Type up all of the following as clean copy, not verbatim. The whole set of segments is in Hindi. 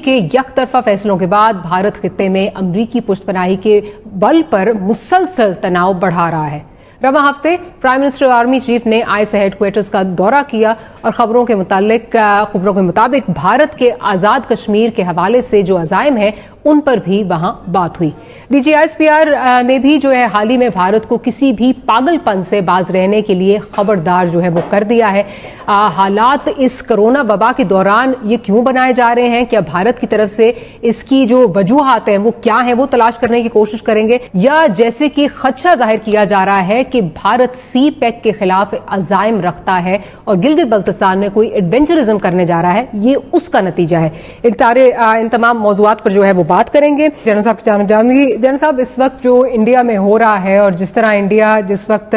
के यकतरफा फैसलों के बाद भारत खित्ते में अमरीकी पुष्तपनाही के बल पर मुसलसल तनाव बढ़ा रहा है। रवा हफ्ते प्राइम मिनिस्टर आर्मी चीफ ने आईएसआई हेडक्वार्टर्स का दौरा किया और खबरों के मुताबिक भारत के आजाद कश्मीर के हवाले से जो अजायम है उन पर भी वहां बात हुई। डीजी आईएसपीआर ने भी जो है हाल ही में भारत को किसी भी पागलपन से बाज रहने के लिए खबरदार जो है वो कर दिया है। हालात इस कोरोना वबा के दौरान ये क्यों बनाए जा रहे हैं, क्या भारत की तरफ से इसकी जो वजूहात हैं वो क्या है, वो तलाश करने की कोशिश करेंगे, या जैसे कि खदशा जाहिर किया जा रहा है कि भारत सी पैक के खिलाफ अजायम रखता है और गिलगित बल्तिस्तान में कोई एडवेंचरिज्म करने जा रहा है, ये उसका नतीजा है। इन तमाम मौजूआत पर जो है वो बात करेंगे। जनरल साहब जनरल साहब, इस वक्त जो इंडिया में हो रहा है और जिस तरह इंडिया जिस वक्त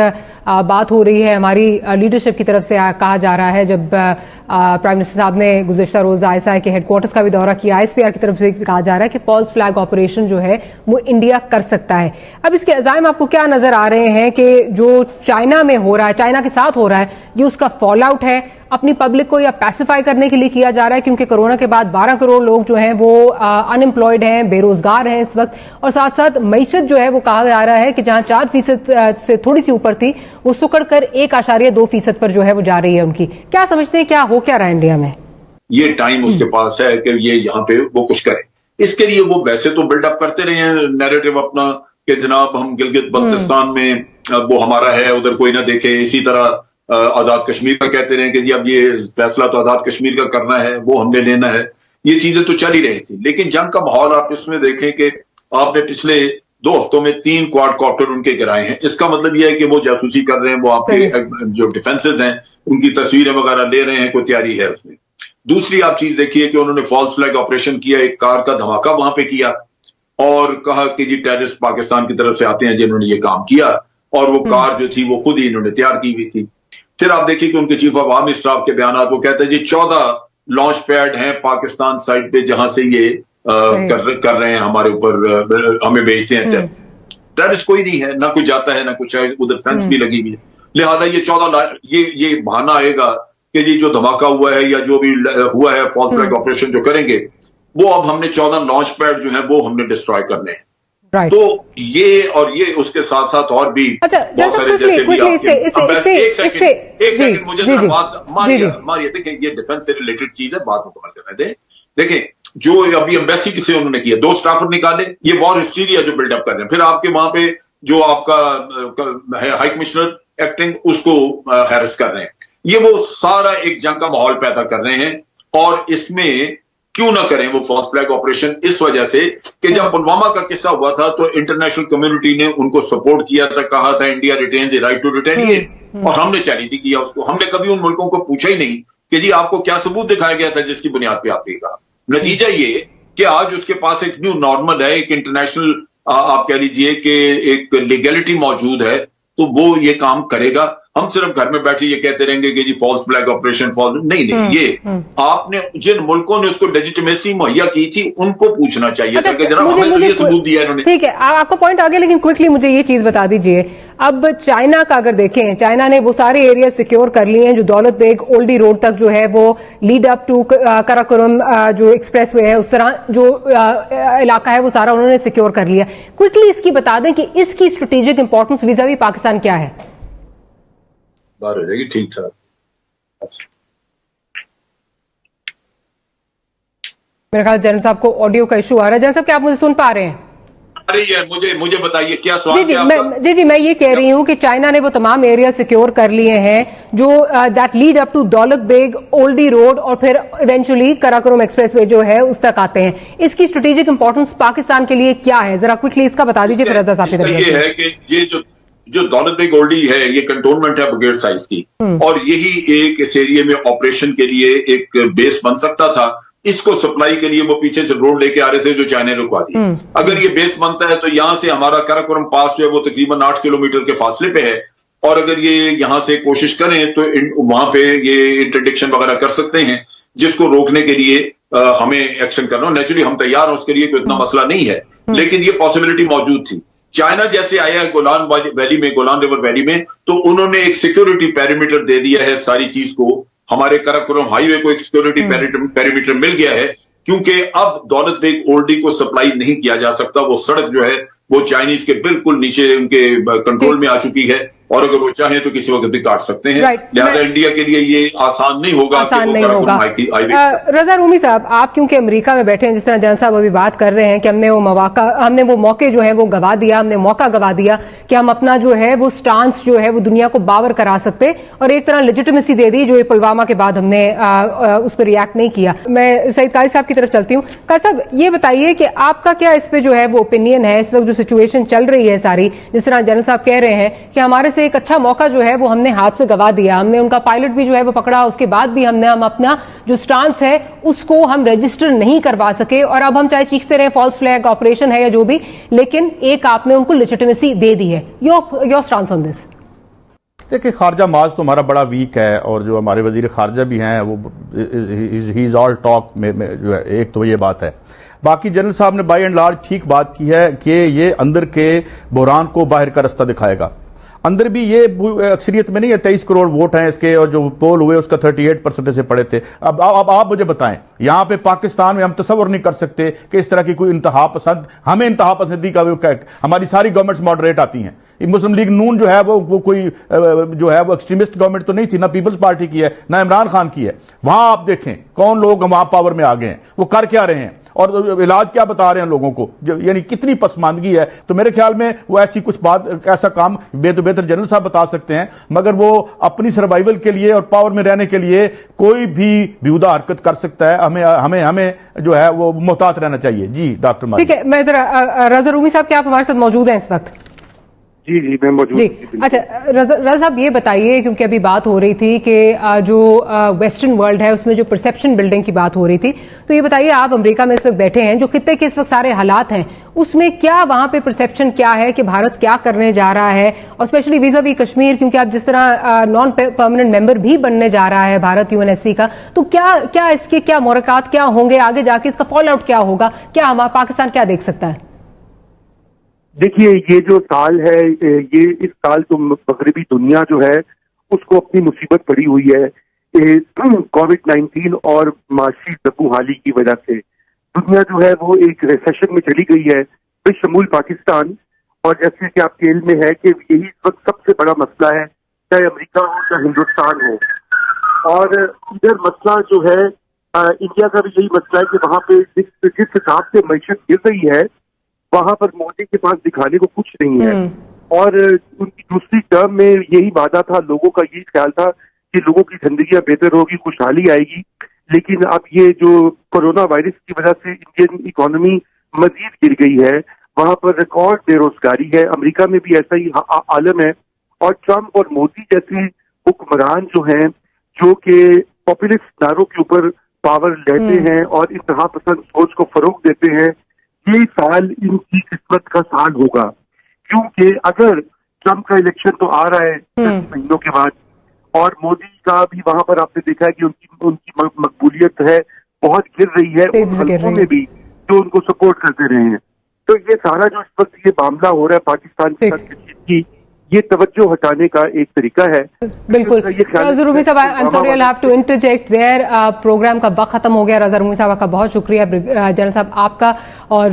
बात हो रही है हमारी लीडरशिप की तरफ से कहा जा रहा है, जब प्राइम मिनिस्टर साहब ने गुज़िश्ता रोज आईएसआई के हेडक्वार्टर्स का भी दौरा किया, आईएसपीआर की तरफ से कहा जा रहा है कि फॉल्स फ्लैग ऑपरेशन जो है वो इंडिया कर सकता है। अब इसके अजायम आपको क्या नजर आ रहे हैं कि जो चाइना में हो रहा है, चाइना के साथ हो रहा है, ये उसका फॉल आउट है, अपनी पब्लिक को या पैसिफाई करने के लिए किया जा रहा है, क्योंकि कोरोना के बाद 12 करोड़ लोग जो हैं वो अनएम्प्लॉयड हैं, बेरोजगार हैं इस वक्त, और साथ साथ मईशत जो है वो कहा जा रहा है कि जहां 4% से थोड़ी सी ऊपर थी वो सुकड़ कर 1.2% पर जो है वो जा रही है उनकी। क्या समझते हैं, क्या हो क्या रहा है इंडिया में? ये टाइम उसके पास है कि ये यहाँ पे वो कुछ करे। इसके लिए वो वैसे तो बिल्डअप करते रहे हैं नैरेटिव अपना कि जनाब हम गिलगित बल्तिस्तान में वो हमारा है, उधर कोई ना देखे। इसी तरह आजाद कश्मीर का कहते रहे कि जी अब ये फैसला तो आजाद कश्मीर का करना है, वो हमने लेना है। ये चीजें तो चल ही रही थी, लेकिन जंग का माहौल आप इसमें देखें कि आपने पिछले 2 हफ्तों में 3 क्वाडकॉप्टर उनके गिराए हैं। इसका मतलब यह है कि वो जासूसी कर रहे हैं, वो आपके जो डिफेंसेस हैं उनकी तस्वीरें वगैरह ले रहे हैं, कोई तैयारी है उसमें। दूसरी आप चीज देखिए कि उन्होंने फॉल्स फ्लैग ऑपरेशन किया, एक कार का धमाका वहां पे किया और कहा कि जी टेररिस्ट पाकिस्तान की तरफ से आते हैं जिन्होंने ये काम किया, और वो कार जो थी वो खुद ही इन्होंने तैयार की हुई थी। फिर आप देखिए कि उनके चीफ ऑफ आर्मी स्टाफ के बयान, वो कहते हैं जी 14 लॉन्च पैड हैं पाकिस्तान साइड पे जहां से ये कर रहे हैं हमारे ऊपर, हमें भेजते हैं टेररिस्ट। कोई नहीं है, ना कोई जाता है ना कुछ है, उधर फेंस भी लगी हुई है। लिहाजा ये 14 ये बहाना आएगा कि जी जो धमाका हुआ है या जो भी हुआ है फॉल्स फ्लैग ऑपरेशन जो करेंगे वो अब हमने 14 लॉन्च पैड जो है वो हमने डिस्ट्रॉय करने हैं। तो ये और ये उसके साथ साथ और भी बहुत सारे जैसे भी आपके एक सेकंड मुझे बात मारिए। देखिए ये डिफेंस से रिलेटेड चीज है, बात मुकम्मल करने दें। देखें जो अभी एम्बेसी किसे उन्होंने किया, 2 स्टाफर निकाले, ये वॉर हिस्टीरिया जो बिल्डअप कर रहे हैं। फिर आपके वहां पे जो आपका हाई कमिश्नर एक्टिंग उसको हैरेस कर रहे हैं। ये वो सारा एक जंग का माहौल पैदा कर रहे हैं, और इसमें क्यों ना करें वो फॉल्स फ्लैग ऑपरेशन, इस वजह से कि जब पुलवामा का किस्सा हुआ था तो इंटरनेशनल कम्युनिटी ने उनको सपोर्ट किया था, कहा था India retains the right to retaliate, और हमने चैलेंज नहीं किया उसको। हमने कभी उन मुल्कों को पूछा ही नहीं कि जी आपको क्या सबूत दिखाया गया था जिसकी बुनियाद पे आपने कहा। नतीजा ये कि आज उसके पास एक न्यू नॉर्मल है, एक इंटरनेशनल आप कह लीजिए कि एक लीगैलिटी मौजूद है, तो वो ये काम करेगा। हम सिर्फ घर में बैठे ये कहते रहेंगे कि जी फॉल्स फ्लैग ऑपरेशन नहीं, ये आपने जिन मुल्कों ने उसको लेजिटिमेसी मुहैया की थी उनको पूछना चाहिए था कि जनाब हमें तो ये सबूत दिया इन्होंने। ठीक है, आपका पॉइंट आ गया, लेकिन क्विकली मुझे ये चीज बता दीजिए, अब चाइना का अगर देखें, चाइना ने वो सारे एरिया सिक्योर कर लिए हैं जो दौलत बेग ओल्डी रोड तक जो है वो लीड अप टू कराकोरम जो एक्सप्रेस वे है, उस तरह जो इलाका है वो सारा उन्होंने सिक्योर कर लिया। क्विकली इसकी बता दें कि इसकी स्ट्रेटेजिक इंपॉर्टेंस वीज़ा-वी पाकिस्तान क्या है? बात हो जाएगी ठीक ठाक। मेरे ख्याल जनरल साहब को ऑडियो का इशू आ रहा है। जनरल साहब क्या आप मुझे सुन पा रहे हैं? अरे ये मुझे बताइए क्या सवाल जी, मैं ये कह रही हूँ कि चाइना ने वो तमाम एरिया सिक्योर कर लिए हैं जो that lead up to Daulat Beg Oldi road और फिर इवेंचुअली कराकोरम एक्सप्रेसवे जो है उस तक आते हैं। इसकी स्ट्रेटेजिक इंपॉर्टेंस पाकिस्तान के लिए क्या है, जरा क्विकली इसका बता दीजिए। फिर रजा साहब ये है कि ये जो दौलत बेग ओल्डी है ये कंटोनमेंट है ब्रिगेड साइज की, और यही एक इस एरिया में ऑपरेशन के लिए एक बेस बन सकता था। इसको सप्लाई के लिए वो पीछे से रोड लेके आ रहे थे जो चाइना ने रुकवा दी। अगर ये बेस बनता है तो यहां से हमारा कराकोरम पास जो है वो तकरीबन 8 किलोमीटर के फासले पे है, और अगर ये यहां से कोशिश करें तो वहां पे ये इंटरडिक्शन वगैरह कर सकते हैं, जिसको रोकने के लिए हमें एक्शन करना। नेचुरली हम तैयार हैं उसके लिए, कोई इतना मसला नहीं है, लेकिन ये पॉसिबिलिटी मौजूद थी। चाइना जैसे आया है गोलान वैली में, गोलान रिवर वैली में, तो उन्होंने एक सिक्योरिटी पैरामीटर दे दिया है सारी चीज को। हमारे कराकोरम हाईवे को एक सिक्योरिटी पैरामीटर मिल गया है क्योंकि अब दौलत बेग ओल्डी को सप्लाई नहीं किया जा सकता। वो सड़क जो है वो चाइनीज के बिल्कुल नीचे उनके कंट्रोल में आ चुकी है और अगर वो चाहें तो किसी वक्त भी काट सकते हैं। लिहाजा इंडिया के लिए ये आसान नहीं होगा। रजा रूमी साहब, आप क्योंकि अमेरिका में बैठे हैं, जिस तरह जैन साहब अभी बात कर रहे हैं कि हमने वो मौके जो है वो गवा दिया, हमने मौका गवा दिया कि हम अपना जो है वो स्टांस जो है वो दुनिया को बावर करा सकते और एक तरह लेजिटिमेसी दे दी जो ये पुलवामा के बाद हमने उस पर रिएक्ट नहीं किया। मैं सईद कारी साहब की तरफ चलती हूँ। कारी साहब, ये बताइए कि आपका क्या इस पे जो है वो ओपिनियन है, इस वक्त जो सिचुएशन चल रही है सारी, जिस तरह जनरल साहब कह रहे हैं कि हमारे एक अच्छा मौका जो है वो हमने हाथ से गवा दिया, हमने उनका पायलट भी जो है वो पकड़ा, उसके बाद भी हम अपना जो स्टांस है उसको हम रजिस्टर नहीं करवा सके और अब हम चाहे चीखते रहे फॉल्स फ्लैग ऑपरेशन है या जो भी, लेकिन एक आपने उनको लेजिटिमेसी दे दी है। Your stance on this? देखिए, खारजा माज तो हमारा बड़ा वीक है और जो हमारे वजीर खारजा भी हैं वो ही इज ऑल टॉक में जो है, एक तो ये बात है। बाकी जनरल साहब ने बाय एंड लार्ज ठीक बात की है कि ये अंदर के बहरान को बाहर का रास्ता दिखाएगा। अंदर भी ये अक्सरियत में नहीं है, 23 करोड़ वोट हैं इसके और जो पोल हुए उसका 38% से पड़े थे। अब आप मुझे बताएं, यहां पे पाकिस्तान में हम तसव्वुर नहीं कर सकते कि इस तरह की कोई इंतहा पसंद, हमें इंतहा पसंदी का हमारी सारी गवर्नमेंट्स मॉडरेट आती हैं। मुस्लिम लीग नून जो है वो कोई जो है वो एक्सट्रीमिस्ट गवर्नमेंट तो नहीं थी, ना पीपल्स पार्टी की है ना इमरान खान की है। वहां आप देखें कौन लोग वहां पावर में आ गए हैं, वो कर क्या रहे हैं और इलाज क्या बता रहे हैं लोगों को, यानी कितनी पसमानदगी है। तो मेरे ख्याल में वो ऐसी कुछ बात, ऐसा काम बेहतर जनरल साहब बता सकते हैं, मगर वो अपनी सर्वाइवल के लिए और पावर में रहने के लिए कोई भी बेहुदा हरकत कर सकता है। हमें जो है वो मोहतात रहना चाहिए। जी डॉक्टर मालिक। ठीक है, मैं जरा रजा रूमी साहब, क्या आप हमारे साथ मौजूद हैं इस वक्त? जी मैं मौजूद। जी अच्छा, रजा साहब ये बताइए, क्योंकि अभी बात हो रही थी कि जो वेस्टर्न वर्ल्ड है उसमें जो परसेप्शन बिल्डिंग की बात हो रही थी, तो ये बताइए आप अमेरिका में इस वक्त बैठे हैं, जो खित्ते के इस वक्त सारे हालात हैं उसमें क्या वहां पे परसेप्शन क्या है कि भारत क्या करने जा रहा है, और स्पेशली वीजा वी कश्मीर, क्योंकि आप जिस तरह नॉन परमानेंट मेंबर भी बनने जा रहा है भारत यूएनएससी का, तो क्या इसके क्या मुराकात क्या होंगे आगे जाके, इसका फॉल आउट क्या होगा, क्या हमारा पाकिस्तान क्या देख सकता है? देखिए, ये जो साल है, ये इस साल तो मगरबी दुनिया जो है उसको अपनी मुसीबत पड़ी हुई है कोविड-19 और माशी दबूहाली की वजह से। दुनिया जो है वो एक रिसेशन में चली गई है, बेशमूल पाकिस्तान। और जैसे कि आपके इल्म में है कि यही इस वक्त सबसे बड़ा मसला है, चाहे अमेरिका हो चाहे हिंदुस्तान हो। और इधर मसला जो है इंडिया का भी यही मसला है कि वहां पे जिस हिसाब से मईशत गिर रही है वहां पर मोदी के पास दिखाने को कुछ नहीं है। और उनकी दूसरी टर्म में यही वादा था, लोगों का यही ख्याल था कि लोगों की जिंदगियां बेहतर होगी, खुशहाली आएगी। लेकिन अब ये जो कोरोना वायरस की वजह से इंडियन इकोनॉमी मजीद गिर गई है, वहां पर रिकॉर्ड बेरोजगारी है। अमेरिका में भी ऐसा ही आलम है। और ट्रंप और मोदी जैसे हुक्मरान जो हैं, जो कि पॉपुलिस्ट नारों के ऊपर पावर लेते हैं और इंतहा पसंद सोच को फरोग देते हैं, ये साल इनकी किस्मत का साल होगा। क्योंकि अगर ट्रंप का इलेक्शन तो आ रहा है 10 महीनों के बाद, और मोदी का भी वहां पर आपने देखा है कि उनकी मकबूलियत है बहुत गिर रही है उन हल्कों में भी जो उनको सपोर्ट करते रहे हैं। तो ये सारा जो इस वक्त ये मामला हो रहा है पाकिस्तान के साथ की, ये तवज्जो हटाने का एक तरीका है। बिल्कुल। रजा रूमी साहब, I am sorry, I have to interject there, program का वक्त खत्म हो गया। रजा रूमी साहब का बहुत शुक्रिया, जनरल साहब आपका और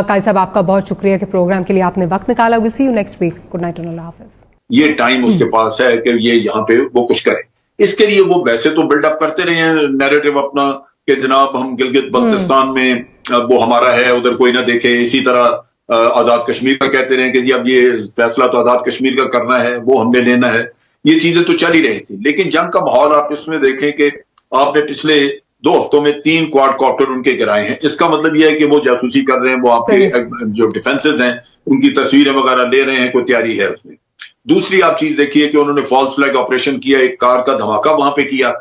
कारी साहब आपका बहुत शुक्रिया कि प्रोग्राम के लिए आपने वक्त निकाला। Will see you next week. Good night and अल्लाह हाफिज। ये टाइम उसके पास है कि ये यहाँ पे वो कुछ करे। इसके लिए वो वैसे तो बिल्डअप करते रहे हैं नैरेटिव अपना कि जनाब हम गिलगित बल्तिस्तान में वो हमारा है, उधर कोई ना देखे। इसी तरह आजाद कश्मीर का कहते रहे कि जी अब ये फैसला तो आजाद कश्मीर का करना है, वो हमने लेना है। ये चीजें तो चल ही रही थी, लेकिन जंग का माहौल आप इसमें देखें कि आपने पिछले 2 हफ्तों में 3 क्वाडकॉप्टर उनके गिराए हैं। इसका मतलब यह है कि वो जासूसी कर रहे हैं, वो आपके जो डिफेंसेस हैं उनकी तस्वीरें वगैरह ले रहे हैं, कोई तैयारी है उसमें। दूसरी आप चीज देखिए कि उन्होंने फॉल्स फ्लैग ऑपरेशन किया, एक कार का धमाका वहां पे किया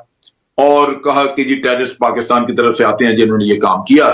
और कहा कि जी टेररिस्ट पाकिस्तान की तरफ से आते हैं जिन्होंने ये काम किया।